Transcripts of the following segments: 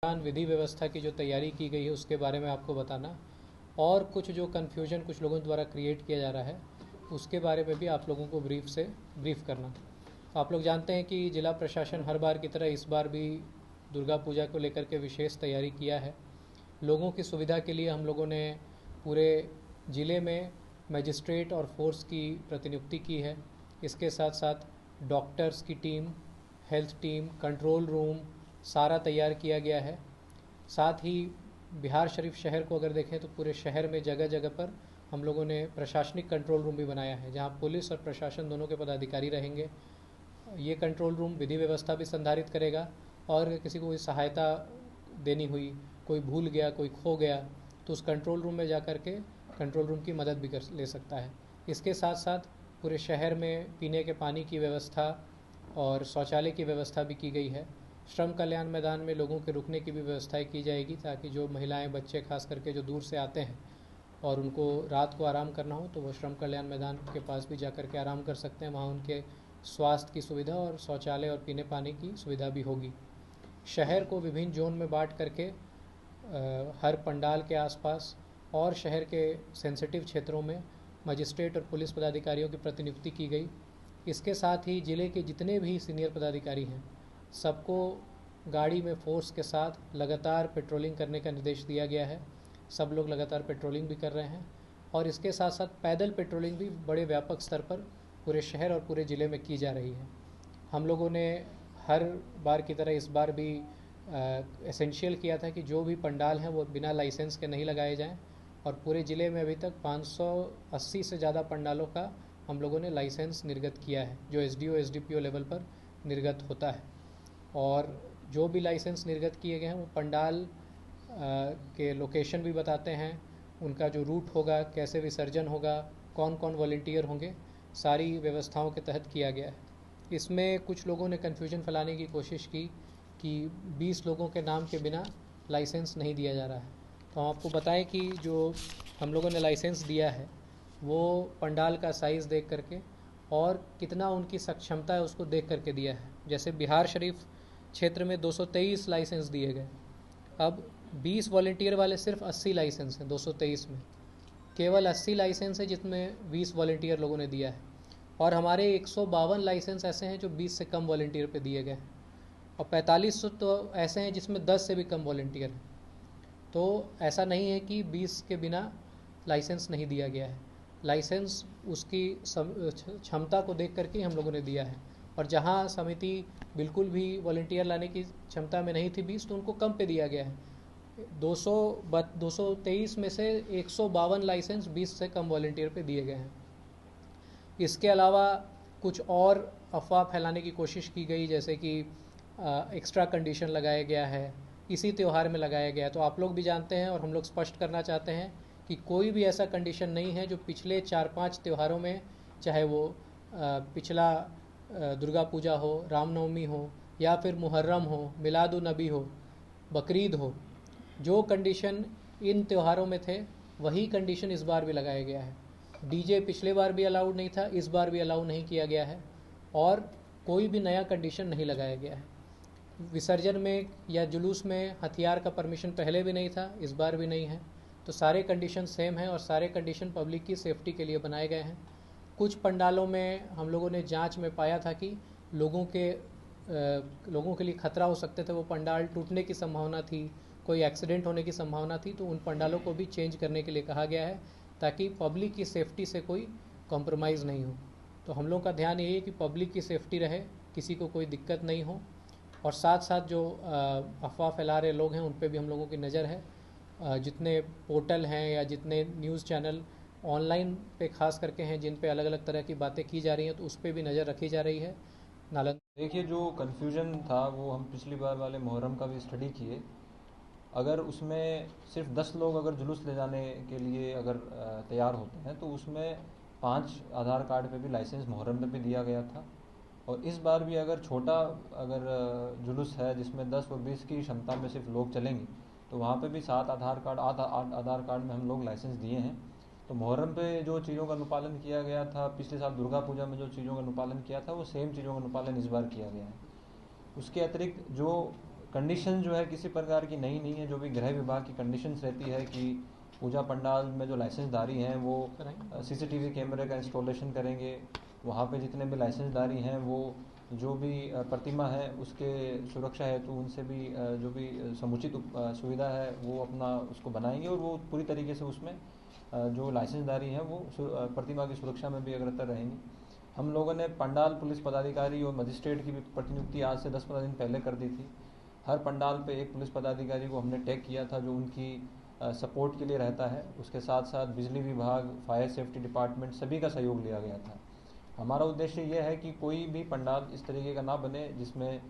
दौरान विधि व्यवस्था की जो तैयारी की गई है उसके बारे में आपको बताना, और कुछ जो कन्फ्यूजन कुछ लोगों द्वारा क्रिएट किया जा रहा है उसके बारे में भी आप लोगों को ब्रीफ करना। तो आप लोग जानते हैं कि जिला प्रशासन हर बार की तरह इस बार भी दुर्गा पूजा को लेकर के विशेष तैयारी किया है। लोगों की सुविधा के लिए हम लोगों ने पूरे ज़िले में मजिस्ट्रेट और फोर्स की प्रतिनियुक्ति की है। इसके साथ साथ डॉक्टर्स की team, health team, control room सारा तैयार किया गया है। साथ ही बिहार शरीफ शहर को अगर देखें तो पूरे शहर में जगह जगह पर हम लोगों ने प्रशासनिक कंट्रोल रूम भी बनाया है, जहां पुलिस और प्रशासन दोनों के पदाधिकारी रहेंगे। ये कंट्रोल रूम विधि व्यवस्था भी संधारित करेगा, और किसी को कोई सहायता देनी हुई, कोई भूल गया, कोई खो गया, तो उस कंट्रोल रूम में जा कर के कंट्रोल रूम की मदद भी कर ले सकता है। इसके साथ साथ पूरे शहर में पीने के पानी की व्यवस्था और शौचालय की व्यवस्था भी की गई है। श्रम कल्याण मैदान में लोगों के रुकने की भी व्यवस्थाएं की जाएगी, ताकि जो महिलाएं, बच्चे खास करके जो दूर से आते हैं और उनको रात को आराम करना हो तो वो श्रम कल्याण मैदान के पास भी जा कर के आराम कर सकते हैं। वहाँ उनके स्वास्थ्य की सुविधा और शौचालय और पीने पानी की सुविधा भी होगी। शहर को विभिन्न जोन में बांट करके हर पंडाल के आसपास और शहर के सेंसिटिव क्षेत्रों में मजिस्ट्रेट और पुलिस पदाधिकारियों की प्रतिनियुक्ति की गई। इसके साथ ही ज़िले के जितने भी सीनियर पदाधिकारी हैं सबको गाड़ी में फोर्स के साथ लगातार पेट्रोलिंग करने का निर्देश दिया गया है। सब लोग लगातार पेट्रोलिंग भी कर रहे हैं, और इसके साथ साथ पैदल पेट्रोलिंग भी बड़े व्यापक स्तर पर पूरे शहर और पूरे ज़िले में की जा रही है। हम लोगों ने हर बार की तरह इस बार भी एसेंशियल किया था कि जो भी पंडाल हैं वो बिना लाइसेंस के नहीं लगाए जाएं, और पूरे ज़िले में अभी तक 580 से ज़्यादा पंडालों का हम लोगों ने लाइसेंस निर्गत किया है, जो एसडीओ एसडीपीओ लेवल पर निर्गत होता है। और जो भी लाइसेंस निर्गत किए गए हैं वो पंडाल के लोकेशन भी बताते हैं, उनका जो रूट होगा, कैसे विसर्जन होगा, कौन कौन वॉलंटियर होंगे, सारी व्यवस्थाओं के तहत किया गया है। इसमें कुछ लोगों ने कन्फ्यूजन फैलाने की कोशिश की कि 20 लोगों के नाम के बिना लाइसेंस नहीं दिया जा रहा है। तो हम आपको बताएं कि जो हम लोगों ने लाइसेंस दिया है वो पंडाल का साइज़ देख करके और कितना उनकी सक्षमता है उसको देख करके दिया है। जैसे बिहार शरीफ क्षेत्र में 223 लाइसेंस दिए गए, अब 20 वॉलंटियर वाले सिर्फ 80 लाइसेंस हैं। 223 में केवल 80 लाइसेंस है जिसमें 20 वॉलंटियर लोगों ने दिया है, और हमारे 152 लाइसेंस ऐसे हैं जो 20 से कम वॉलंटियर पे दिए गए हैं, और 45 तो ऐसे हैं जिसमें 10 से भी कम वॉलंटियर हैं। तो ऐसा नहीं है कि 20 के बिना लाइसेंस नहीं दिया गया है, लाइसेंस उसकी क्षमता को देख करके हम लोगों ने दिया है। और जहां समिति बिल्कुल भी वॉलंटियर लाने की क्षमता में नहीं थी 20, तो उनको कम पे दिया गया है। 223 में से 152 लाइसेंस 20 से कम वॉलंटियर पे दिए गए हैं। इसके अलावा कुछ और अफवाह फैलाने की कोशिश की गई, जैसे कि एक्स्ट्रा कंडीशन लगाया गया है, इसी त्यौहार में लगाया गया है। तो आप लोग भी जानते हैं और हम लोग स्पष्ट करना चाहते हैं कि कोई भी ऐसा कंडीशन नहीं है जो पिछले 4-5 त्योहारों में, चाहे वो पिछला दुर्गा पूजा हो, रामनवमी हो, या फिर मुहर्रम हो, मिलादुन नबी हो, बकरीद हो, जो कंडीशन इन त्योहारों में थे वही कंडीशन इस बार भी लगाया गया है। डीजे पिछले बार भी अलाउड नहीं था, इस बार भी अलाउ नहीं किया गया है, और कोई भी नया कंडीशन नहीं लगाया गया है। विसर्जन में या जुलूस में हथियार का परमिशन पहले भी नहीं था, इस बार भी नहीं है। तो सारे कंडीशन सेम हैं, और सारे कंडीशन पब्लिक की सेफ्टी के लिए बनाए गए हैं। कुछ पंडालों में हम लोगों ने जांच में पाया था कि लोगों के लिए खतरा हो सकते थे, वो पंडाल टूटने की संभावना थी, कोई एक्सीडेंट होने की संभावना थी, तो उन पंडालों को भी चेंज करने के लिए कहा गया है, ताकि पब्लिक की सेफ्टी से कोई कॉम्प्रोमाइज़ नहीं हो। तो हम लोग का ध्यान यही है कि पब्लिक की सेफ्टी रहे, किसी को कोई दिक्कत नहीं हो। और साथ साथ जो अफवाह फैला रहे लोग हैं उन पे भी हम लोगों की नज़र है। जितने पोर्टल हैं या जितने न्यूज़ चैनल ऑनलाइन पे खास करके हैं जिन पे अलग अलग तरह की बातें की जा रही हैं, तो उस पर भी नज़र रखी जा रही है। नालंदा देखिए, जो कन्फ्यूजन था वो हम पिछली बार वाले मुहर्रम का भी स्टडी किए। अगर उसमें सिर्फ 10 लोग अगर जुलूस ले जाने के लिए अगर तैयार होते हैं तो उसमें 5 आधार कार्ड पे भी लाइसेंस मुहर्रम में भी दिया गया था। और इस बार भी अगर छोटा अगर जुलूस है जिसमें 10 और 20 की क्षमता में सिर्फ लोग चलेंगे, तो वहाँ पे भी 7 आधार कार्ड 8 आधार कार्ड में हम लोग लाइसेंस दिए हैं। तो मुहर्रम पे जो चीज़ों का अनुपालन किया गया था, पिछले साल दुर्गा पूजा में जो चीज़ों का अनुपालन किया था, वो सेम चीज़ों का अनुपालन इस बार किया गया है। उसके अतिरिक्त जो कंडीशन जो है किसी प्रकार की नई नहीं है। जो भी गृह विभाग की कंडीशंस रहती है कि पूजा पंडाल में जो लाइसेंसदारी हैं वो सीसीटीवी कैमरे का इंस्टॉलेशन करेंगे, वहाँ पे जितने भी लाइसेंसदारी हैं वो जो भी प्रतिमा है उसके सुरक्षा हेतु उनसे भी जो भी समुचित सुविधा है वो अपना उसको बनाएंगे, और वो पूरी तरीके से उसमें जो लाइसेंसदारी है वो प्रतिमा की सुरक्षा में भी अग्रसर रहेंगी। हम लोगों ने पंडाल पुलिस पदाधिकारी और मजिस्ट्रेट की भी प्रतिनियुक्ति आज से 10-15 दिन पहले कर दी थी। हर पंडाल पे एक पुलिस पदाधिकारी को हमने टैग किया था जो उनकी सपोर्ट के लिए रहता है। उसके साथ साथ बिजली विभाग, फायर सेफ्टी डिपार्टमेंट सभी का सहयोग लिया गया था। हमारा उद्देश्य यह है कि कोई भी पंडाल इस तरीके का ना बने जिसमें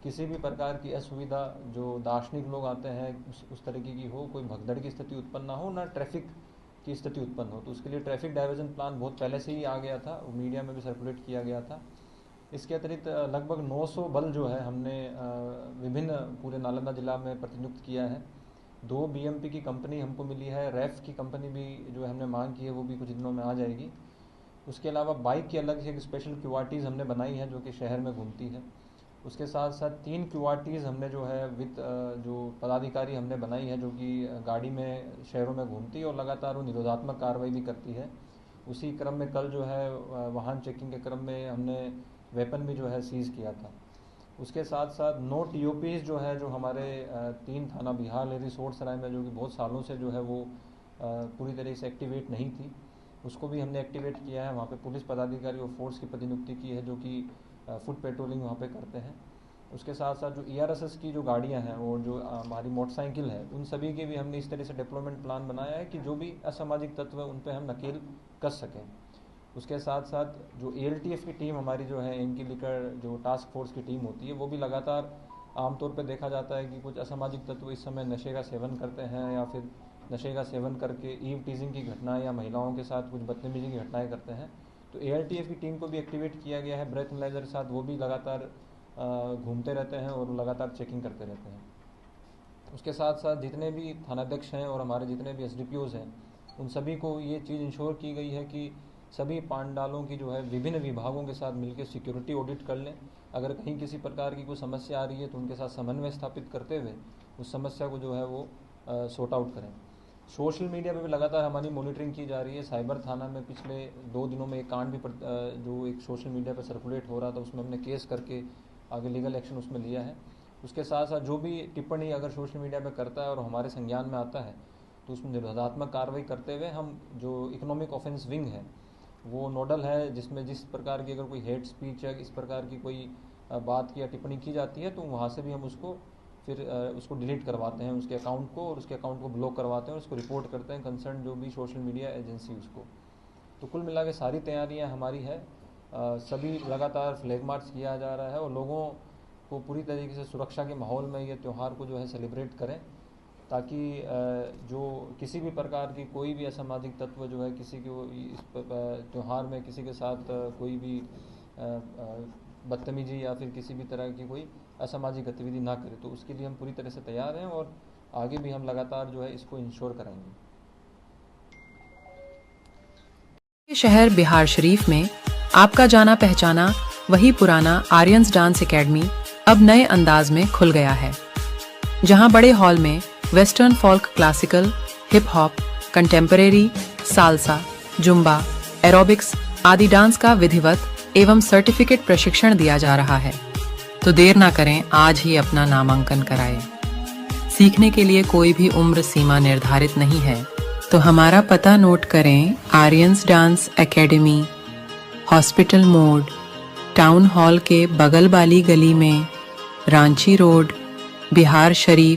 किसी भी प्रकार की असुविधा, जो दार्शनिक लोग आते हैं उस तरीके की हो, कोई भगदड़ की स्थिति उत्पन्न ना हो, ना ट्रैफिक की स्थिति उत्पन्न हो। तो उसके लिए ट्रैफिक डाइवर्जन प्लान बहुत पहले से ही आ गया था, मीडिया में भी सर्कुलेट किया गया था। इसके अतिरिक्त लगभग 900 बल जो है हमने विभिन्न पूरे नालंदा जिला में प्रतिनियुक्त किया है। 2 बीएमपी की कंपनी हमको मिली है, रैफ की कंपनी भी जो हमने मांग की है वो भी कुछ दिनों में आ जाएगी। उसके अलावा बाइक की अलग से एक स्पेशल क्यूआरटीज़ हमने बनाई है जो कि शहर में घूमती है। उसके साथ साथ 3 क्यूआरटीज़ हमने जो है विद जो पदाधिकारी हमने बनाई है जो कि गाड़ी में शहरों में घूमती है और लगातार वो निरोधात्मक कार्रवाई भी करती है। उसी क्रम में कल जो है वाहन चेकिंग के क्रम में हमने वेपन भी जो है सीज़ किया था। उसके साथ साथ 9 टीओपीज़ जो है जो हमारे 3 थाना बिहार लेरी सोट सराय में जो कि बहुत सालों से जो है वो पूरी तरीके से एक्टिवेट नहीं थी, उसको भी हमने एक्टिवेट किया है। वहाँ पे पुलिस पदाधिकारी और फोर्स की प्रतिनियुक्ति की है जो कि फुट पेट्रोलिंग वहाँ पे करते हैं। उसके साथ साथ जो ERSS की जो गाड़ियाँ हैं और जो हमारी मोटरसाइकिल है उन सभी के भी हमने इस तरह से डेवलपमेंट प्लान बनाया है कि जो भी असामाजिक तत्व है उन पर हम नकेल कस सकें। उसके साथ साथ जो ALTF की टीम हमारी जो है, इनकी लिकर जो टास्क फोर्स की टीम होती है, वो भी लगातार आमतौर पर देखा जाता है कि कुछ असामाजिक तत्व इस समय नशे का सेवन करते हैं या फिर नशे का सेवन करके ईव टीजिंग की घटनाएं या महिलाओं के साथ कुछ बदतमीजी की घटनाएं करते हैं। तो ALTF की टीम को भी एक्टिवेट किया गया है ब्रेथ एनालाइजर के साथ, वो भी लगातार घूमते रहते हैं और लगातार चेकिंग करते रहते हैं। उसके साथ साथ जितने भी थानाध्यक्ष हैं और हमारे जितने भी SDPOs हैं उन सभी को ये चीज़ इंश्योर की गई है कि सभी पंडालों की जो है विभिन्न विभागों के साथ मिलकर सिक्योरिटी ऑडिट कर लें। अगर कहीं किसी प्रकार की कोई समस्या आ रही है तो उनके साथ समन्वय स्थापित करते हुए उस समस्या को जो है वो सॉर्ट आउट करें। सोशल मीडिया पे भी लगातार हमारी मॉनिटरिंग की जा रही है। साइबर थाना में पिछले 2 दिनों में एक कांड भी जो एक सोशल मीडिया पे सर्कुलेट हो रहा था उसमें हमने केस करके आगे लीगल एक्शन उसमें लिया है। उसके साथ साथ जो भी टिप्पणी अगर सोशल मीडिया पे करता है और हमारे संज्ञान में आता है तो उसमें निरोधात्मक कार्रवाई करते हुए हम जो इकोनॉमिक ऑफेंस विंग है वो नोडल है, जिसमें जिस प्रकार की अगर कोई हेट स्पीच या इस प्रकार की कोई बात की या टिप्पणी की जाती है तो वहाँ से भी हम उसको फिर उसको डिलीट करवाते हैं उसके अकाउंट को, और उसके अकाउंट को ब्लॉक करवाते हैं और उसको रिपोर्ट करते हैं कंसर्न जो भी सोशल मीडिया एजेंसी उसको। तो कुल मिला के सारी तैयारियां हमारी है, सभी लगातार फ्लैग मार्च किया जा रहा है और लोगों को पूरी तरीके से सुरक्षा के माहौल में ये त्यौहार को जो है सेलिब्रेट करें, ताकि जो किसी भी प्रकार की कोई भी असामाजिक तत्व जो है किसी को इस त्यौहार में किसी के साथ कोई भी बदतमीजी या फिर किसी भी तरह की कोई असामाजिक गतिविधि ना करे। तो उसके लिए हम पूरी तरह से तैयार हैं और आगे भी हम लगातार जो है इसको इंश्योर कराएंगे। शहर बिहार शरीफ में आपका जाना पहचाना वही पुराना आर्यंस डांस एकेडमी अब नए अंदाज में खुल गया है, जहां बड़े हॉल में western folk, classical, hip hop, contemporary, salsa, Zumba, aerobics आदि डांस का विधिवत एवं सर्टिफिकेट प्रशिक्षण दिया जा रहा है। तो देर ना करें, आज ही अपना नामांकन कराएं। सीखने के लिए कोई भी उम्र सीमा निर्धारित नहीं है, तो हमारा पता नोट करें। आर्यंस डांस एकेडमी, हॉस्पिटल मोड़, टाउन हॉल के बगल वाली गली में, रांची रोड, बिहार शरीफ।